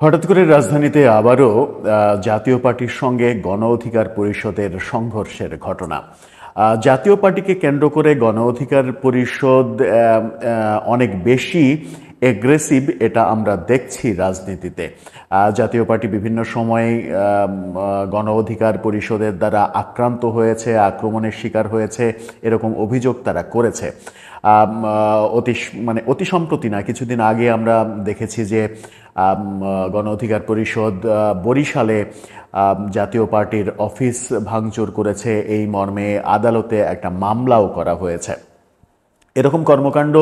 হঠাৎ করে রাজধানীতে আবারও জাতীয় পার্টির সঙ্গে গণ অধিকার পরিষদের সংঘর্ষের ঘটনা। জাতীয় পার্টিকে কেন্দ্র করে গণ অধিকার পরিষদ অনেক বেশি এগ্রেসিভ, এটা আমরা দেখছি রাজনীতিতে। জাতীয় পার্টি বিভিন্ন সময়ে গণ অধিকার পরিষদের দ্বারা আক্রান্ত হয়েছে, আক্রমণের শিকার হয়েছে, এরকম অভিযোগ তারা করেছে। অতি সম্প্রতি না, কিছুদিন আগে আমরা দেখেছি যে গণ অধিকার পরিষদ বরিশালে জাতীয় পার্টির অফিস ভাঙচুর করেছে, এই মর্মে আদালতে একটা মামলাও করা হয়েছে। এরকম কর্মকাণ্ড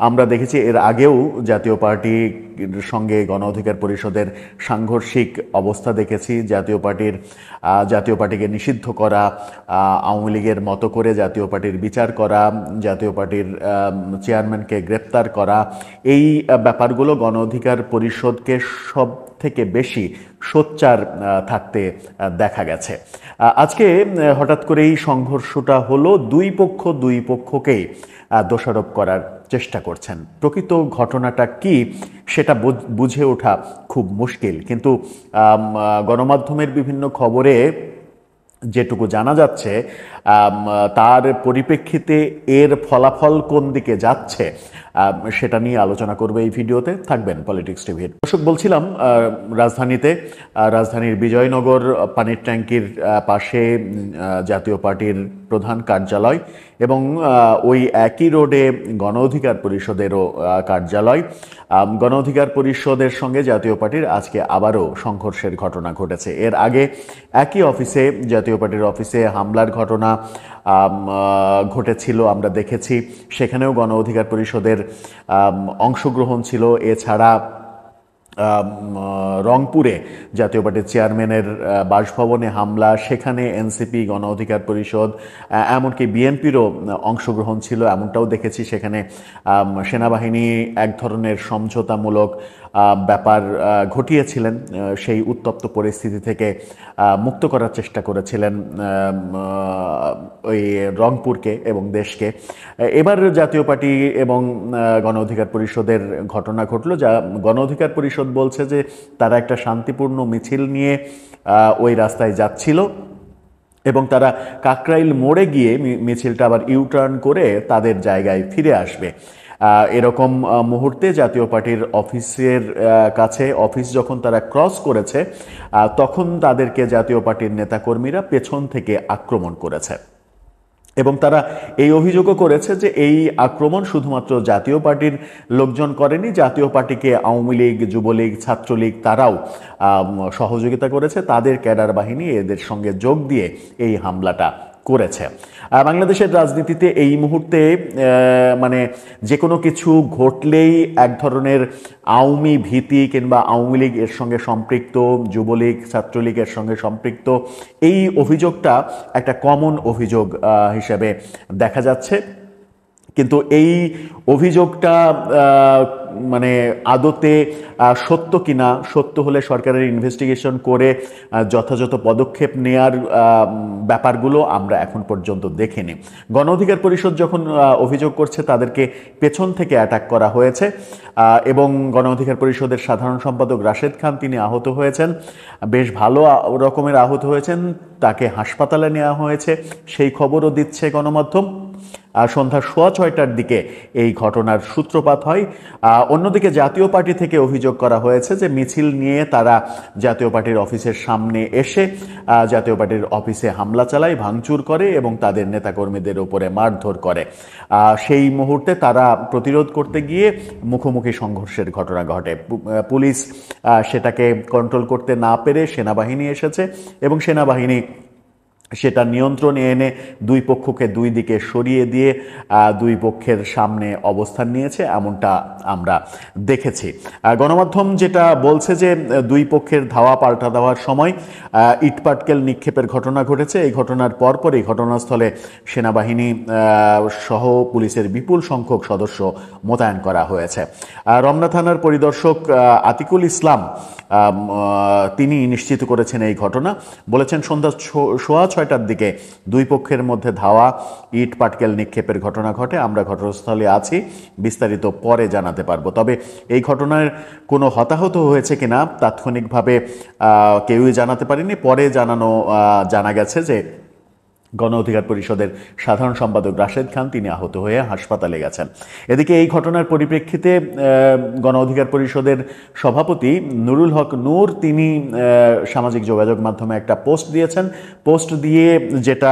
আমরা দেখেছি এর আগেও। জাতীয় পার্টির সঙ্গে গণ অধিকার পরিষদের সাংঘর্ষিক অবস্থা দেখেছি। জাতীয় পার্টিকে নিষিদ্ধ করা, আওয়ামী লীগের মতো করে জাতীয় পার্টির বিচার করা, জাতীয় পার্টির চেয়ারম্যানকে গ্রেপ্তার করা, এই ব্যাপারগুলো গণ অধিকার পরিষদকে সব থেকে বেশি সোচ্চার থাকতে দেখা গেছে। আজকে হঠাৎ করেই সংঘর্ষটা হলো, দুই পক্ষকেই দোষারোপ করার চেষ্টা করছেন। প্রকৃত ঘটনাটা কি সেটা বুঝে ওঠা খুব মুশকিল, কিন্তু গণমাধ্যমের বিভিন্ন খবরে যেটুকু জানা যাচ্ছে তার পরিপ্রেক্ষিতে এর ফলাফল কোন দিকে যাচ্ছে সেটা নিয়ে আলোচনা করবে এই ভিডিওতে। থাকবেন পলিটিক্স টিভির দর্শক। বলছিলাম, রাজধানীর বিজয়নগর পানির ট্যাঙ্কির পাশে জাতীয় পার্টির প্রধান কার্যালয় এবং ওই একই রোডে গণ অধিকার পরিষদেরও কার্যালয়। গণ অধিকার পরিষদের সঙ্গে জাতীয় পার্টির আজকে আবারও সংঘর্ষের ঘটনা ঘটেছে। এর আগে একই অফিসে, জাতীয় পার্টির অফিসে হামলার ঘটনা ঘটেছিল, আমরা দেখেছি। সেখানেও গণ অধিকার পরিষদের অংশগ্রহণ ছিল। এছাড়া রংপুরে জাতীয় পার্টির চেয়ারম্যানের বাসভবনে হামলা, সেখানে এনসিপি, গণ অধিকার পরিষদ, এমনকি বিএনপিরও অংশগ্রহণ ছিল, এমনটাও দেখেছি। সেখানে সেনাবাহিনী এক ধরনের সমঝোতামূলক ব্যাপার ঘটিয়েছিলেন, সেই উত্তপ্ত পরিস্থিতি থেকে মুক্ত করার চেষ্টা করেছিলেন ওই রংপুরকে এবং দেশকে। এবার জাতীয় পার্টি এবং গণ অধিকার পরিষদের ঘটনা ঘটলো। যা গণ অধিকার পরিষদ বলছে যে তারা একটা শান্তিপূর্ণ মিছিল নিয়ে ওই রাস্তায় যাচ্ছিল এবং তারা কাকরাইল মোড়ে গিয়ে মিছিলটা আবার ইউটার্ন করে তাদের জায়গায় ফিরে আসবে। এরকম মুহূর্তে জাতীয় পার্টির অফিসের কাছে, অফিস যখন তারা ক্রস করেছে, তখন তাদেরকে জাতীয় পার্টির নেতাকর্মীরা পেছন থেকে আক্রমণ করেছে এবং তারা এই অভিযোগও করেছে যে এই আক্রমণ শুধুমাত্র জাতীয় পার্টির লোকজন করেনি, জাতীয় পার্টিকে আওয়ামী লীগ, যুবলীগ, ছাত্রলীগ তারাও সহযোগিতা করেছে। তাদের ক্যাডার বাহিনী এদের সঙ্গে যোগ দিয়ে এই হামলাটা করেছে। বাংলাদেশের রাজনীতিতে এই মুহূর্তে যে কোনো কিছু ঘটলেই এক ধরনের আওয়ামী ভীতি কিংবা আওয়ামী লীগ এর সঙ্গে সম্পৃক্ত, যুবলীগ, ছাত্রলীগ এর সঙ্গে সম্পৃক্ত, এই অভিযোগটা একটা কমন অভিযোগ হিসেবে দেখা যাচ্ছে। কিন্তু এই অভিযোগটা আদতে সত্য কিনা, সত্য হলে সরকারের ইনভেস্টিগেশন করে যথাযথ পদক্ষেপ নেয়ার ব্যাপারগুলো আমরা এখন পর্যন্ত দেখিনি। গণ অধিকার পরিষদ যখন অভিযোগ করছে তাদেরকে পেছন থেকে অ্যাটাক করা হয়েছে এবং গণ অধিকার পরিষদের সাধারণ সম্পাদক রাশেদ খান, তিনি আহত হয়েছেন, বেশ ভালো রকমের আহত হয়েছেন, তাকে হাসপাতালে নেওয়া হয়েছে, সেই খবরও দিচ্ছে গণমাধ্যম। সন্ধ্যা 6:15টার দিকে এই ঘটনার সূত্রপাত হয়। অন্যদিকে জাতীয় পার্টি থেকে অভিযোগ করা হয়েছে যে মিছিল নিয়ে তারা জাতীয় পার্টির অফিসের সামনে এসে জাতীয় পার্টির অফিসে হামলা চালায়, ভাঙচুর করে এবং তাদের নেতাকর্মীদের উপরে মারধর করে। সেই মুহূর্তে তারা প্রতিরোধ করতে গিয়ে মুখোমুখি সংঘর্ষের ঘটনা ঘটে। পুলিশ সেটাকে কন্ট্রোল করতে না পেরে সেনাবাহিনী এসেছে এবং সেনাবাহিনী সেটা নিয়ন্ত্রণে এনে দুই পক্ষকে দুই দিকে সরিয়ে দিয়ে দুই পক্ষের সামনে অবস্থান নিয়েছে, এমনটা আমরা দেখেছি। গণমাধ্যম যেটা বলছে যে দুই পক্ষের ধাওয়া পাল্টা দেওয়ার সময় ইটপাটকেল নিক্ষেপের ঘটনা ঘটেছে। এই ঘটনার পরপরই ঘটনাস্থলে সেনাবাহিনী সহ পুলিশের বিপুল সংখ্যক সদস্য মোতায়েন করা হয়েছে। রমনা থানার পরিদর্শক আতিকুল ইসলাম তিনি নিশ্চিত করেছেন এই ঘটনা, বলেছেন সন্ধ্যা 6:15 6টার দিকে দুই পক্ষের মধ্যে ধাওয়া, ইট পাটকেল নিক্ষেপের ঘটনা ঘটে। আমরা ঘটনাস্থলে আছি, বিস্তারিত পরে জানাতে পারবো। তবে এই ঘটনার কোনো হতাহত হয়েছে কিনা তাৎক্ষণিকভাবে কেউই জানাতে পারেনি। পরে জানা গেছে যে গণ অধিকার পরিষদের সাধারণ সম্পাদক রাশেদ খান তিনি আহত হয়ে হাসপাতালে গেছেন। এদিকে এই ঘটনার পরিপ্রেক্ষিতে গণ অধিকার পরিষদের সভাপতি নুরুল হক নূর তিনি সামাজিক যোগাযোগ মাধ্যমে একটা পোস্ট দিয়েছেন। পোস্ট দিয়ে যেটা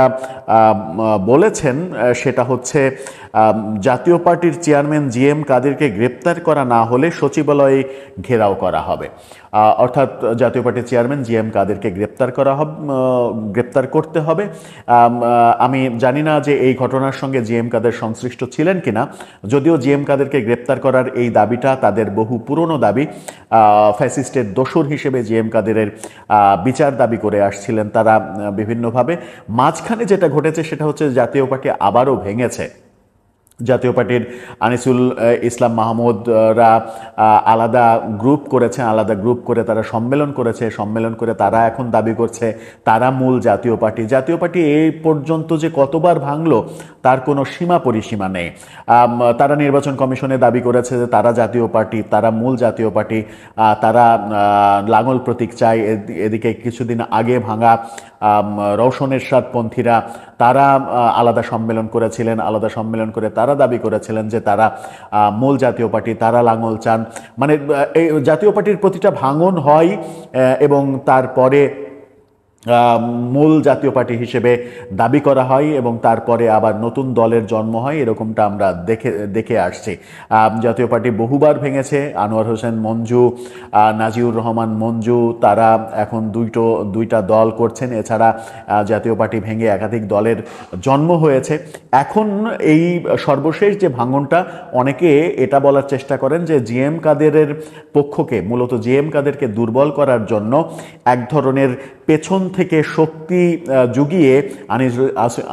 বলেছেন সেটা হচ্ছে জাতীয় পার্টির চেয়ারম্যান জিএম কাদেরকে গ্রেপ্তার করা না হলে সচিবালয়ে ঘেরাও করা হবে। অর্থাৎ জাতীয় পার্টির চেয়ারম্যান জিএম কাদেরকে গ্রেপ্তার করতে হবে। আমি জানি না যে এই ঘটনার সঙ্গে জিএম কাদের সংশ্লিষ্ট ছিলেন কিনা, যদিও জিএম কাদেরকে গ্রেপ্তার করার এই দাবিটা তাদের বহু পুরনো দাবি। ফ্যাসিস্টের দোসর হিসেবে জিএম কাদেরের বিচার দাবি করে আসছিলেন তারা বিভিন্নভাবে। মাঝখানে যেটা ঘটেছে সেটা হচ্ছে জাতীয় পার্টি আবারও ভেঙেছে। জাতীয় পার্টির আনিসুল ইসলাম মাহমুদরা আলাদা গ্রুপ করে তারা সম্মেলন করে তারা এখন দাবি করছে তারা মূল জাতীয় পার্টি এই পর্যন্ত যে কতবার ভাঙলো তার কোনো সীমা পরিসীমা নেই। তারা নির্বাচন কমিশনে দাবি করেছে যে তারা জাতীয় পার্টি, তারা মূল জাতীয় পার্টি, তারা লাঙল প্রতীক চায়। এদিকে কিছুদিন আগে ভাঙা রওশন এরশাদ পন্থীরা তারা আলাদা সম্মেলন করে তারা দাবি করেছিলেন যে তারা মূল জাতীয় পার্টি, তারা লাঙল চান। মানে এই জাতীয় পার্টির প্রতিটা ভাঙন হয় এবং তারপরে মূল জাতীয় পার্টি হিসেবে দাবি করা হয় এবং তারপরে আবার নতুন দলের জন্ম হয়, এরকমটা আমরা দেখে আসছি। জাতীয় পার্টি বহুবার ভেঙেছে। আনোয়ার হোসেন মঞ্জু, নাজিউর রহমান মঞ্জু তারা এখন দুইটা দল করছেন। এছাড়া জাতীয় পার্টি ভেঙে একাধিক দলের জন্ম হয়েছে। এখন এই সর্বশেষ যে ভাঙনটা, অনেকে এটা বলার চেষ্টা করেন যে জিএম কাদেরের পক্ষকে, মূলত জিএম কাদেরকে দুর্বল করার জন্য এক ধরনের পেছন থেকে শক্তি জুগিয়ে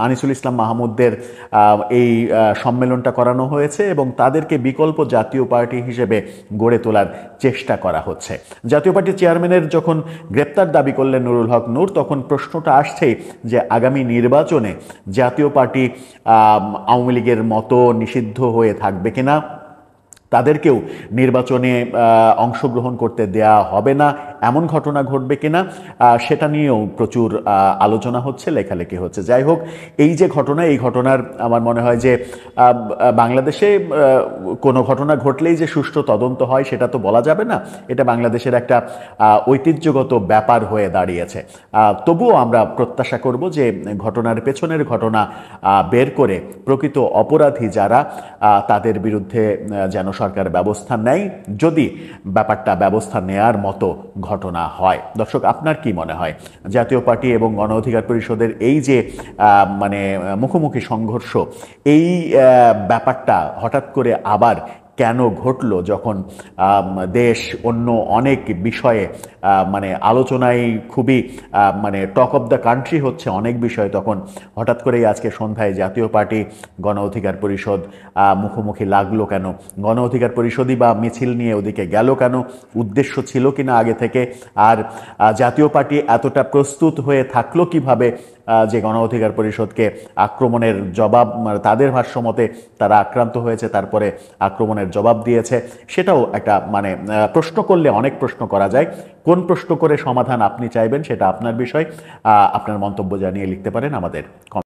আনিসুল ইসলাম মাহমুদদের এই সম্মেলনটা করানো হয়েছে এবং তাদেরকে বিকল্প জাতীয় পার্টি হিসেবে গড়ে তোলার চেষ্টা করা হচ্ছে। জাতীয় পার্টির চেয়ারম্যানের যখন গ্রেপ্তার দাবি করলেন নুরুল হক নূর, তখন প্রশ্নটা আসছেই যে আগামী নির্বাচনে জাতীয় পার্টি আওয়ামী লীগের মতো নিষিদ্ধ হয়ে থাকবে কিনা, তাদেরকেও নির্বাচনে অংশগ্রহণ করতে দেয়া হবে না, এমন ঘটনা ঘটবে কিনা, সেটা নিয়েও প্রচুর আলোচনা হচ্ছে, লেখালেখি হচ্ছে। যাই হোক, এই যে ঘটনা, এই ঘটনার আমার মনে হয় যে বাংলাদেশে কোনো ঘটনা ঘটলেই যে সুষ্ঠু তদন্ত হয় সেটা তো বলা যাবে না। এটা বাংলাদেশের একটা ঐতিহ্যগত ব্যাপার হয়ে দাঁড়িয়েছে। তবুও আমরা প্রত্যাশা করব যে ঘটনার পেছনের ঘটনা বের করে প্রকৃত অপরাধী যারা তাদের বিরুদ্ধে যেন সরকার ব্যবস্থা নেয়, যদি ব্যাপারটা ব্যবস্থা নেয়ার মতো ঘটনা হয়। দর্শক, আপনার কি মনে হয় জাতীয় পার্টি এবং গণ অধিকার পরিষদের এই যে মুখোমুখি সংঘর্ষ, এই ব্যাপারটা হঠাৎ করে আবার কেন ঘটলো, যখন দেশ অন্য অনেক বিষয়ে আলোচনায় খুবই টক অফ দ্য কান্ট্রি হচ্ছে অনেক বিষয়, তখন হঠাৎ করেই আজকে সন্ধ্যায় জাতীয় পার্টি গণ অধিকার পরিষদ মুখোমুখি লাগলো কেন? গণ অধিকার পরিষদই বা মিছিল নিয়ে ওদিকে গেল কেন? উদ্দেশ্য ছিল কিনা আগে থেকে? আর জাতীয় পার্টি এতটা প্রস্তুত হয়ে থাকলো কিভাবে যে গণ অধিকার পরিষদকে আক্রমণের জবাব, তাদের ভাষ্যমতে তারা আক্রান্ত হয়েছে, তারপরে আক্রমণের জবাব দিয়েছে? সেটাও একটা প্রশ্ন করলে অনেক প্রশ্ন করা যায়। কোন প্রশ্ন করে সমাধান আপনি চাইবেন সেটা আপনার বিষয়। আপনার মন্তব্য জানিয়ে লিখতে পারেন আমাদের